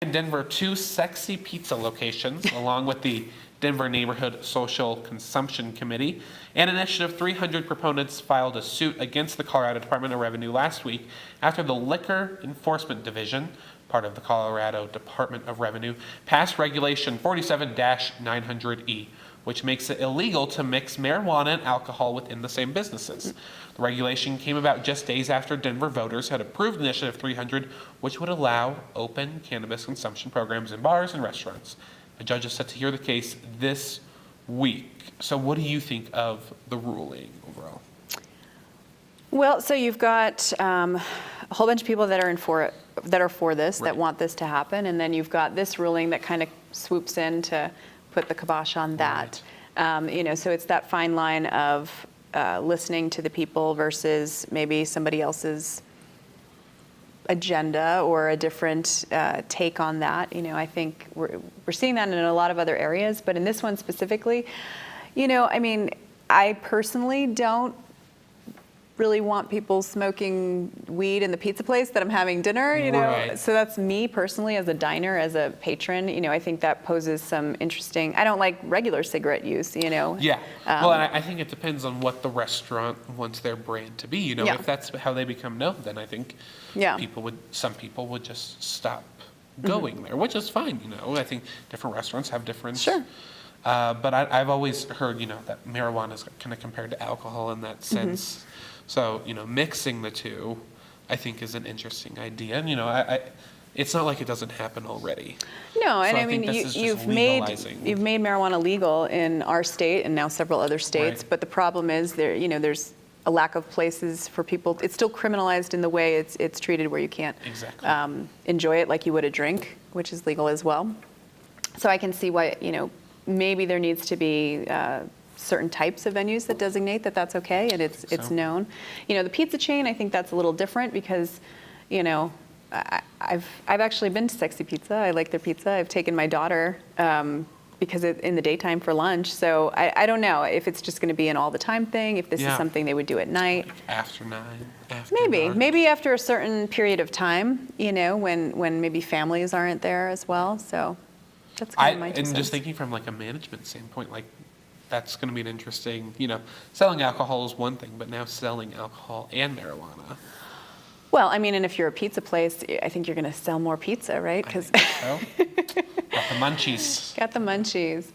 In Denver, 2 Sexy Pizza locations, along with the Denver Neighborhood Social Consumption Committee and Initiative 300 proponents filed a suit against the Colorado Department of Revenue last week after the Liquor Enforcement Division, part of the Colorado Department of Revenue, passed Regulation 47-900E, which makes it illegal to mix marijuana and alcohol within the same businesses. The regulation came about just days after Denver voters had approved Initiative 300, which would allow open cannabis consumption programs in bars and restaurants. A judge is set to hear the case this week. So what do you think of the ruling overall? Well, so you've got a whole bunch of people that are for this, Right. that want this to happen, and then you've got this ruling that kind of swoops in to put the kibosh on that. So it's that fine line of listening to the people versus maybe somebody else's agenda or a different take on that. I think we're seeing that in a lot of other areas, but in this one specifically, I personally don't really want people smoking weed in the pizza place that I'm having dinner, Right. So that's me personally as a diner, as a patron, I think that poses some interesting, I don't like regular cigarette use, Yeah. Well, and I think it depends on what the restaurant wants their brand to be. Yeah. If that's how they become known, then I think Yeah. some people would just stop going there, which is fine. I think different restaurants have different. Sure. But I've always heard, that marijuana is kind of compared to alcohol in that sense. So, mixing the two, I think, is an interesting idea. And, it's not like it doesn't happen already. No, and So I mean, think this is just you've made legalizing. marijuana legal in our state and now several other states, Right. but the problem is there's a lack of places for people. It's still criminalized in the way it's treated, where you can't Exactly. enjoy it like you would a drink, which is legal as well. So I can see why maybe there needs to be certain types of venues that designate that that's okay and it's So. known. The pizza chain, I think that's a little different because I've actually been to Sexy Pizza. I like their pizza. I've taken my daughter because in the daytime for lunch. So I don't know if it's just going to be an all the time thing, if this is Yeah. something they would do at night. After 9, after Maybe, dark. maybe after a certain period of time, when maybe families aren't there as well. So that's kind of my two And cents. just thinking from like a management standpoint, like that's going to be an interesting, selling alcohol is one thing, but now selling alcohol and marijuana. Well, I mean, and if you're a pizza place, I think you're going to sell more pizza, right? I Because think so. Got the munchies. got the munchies.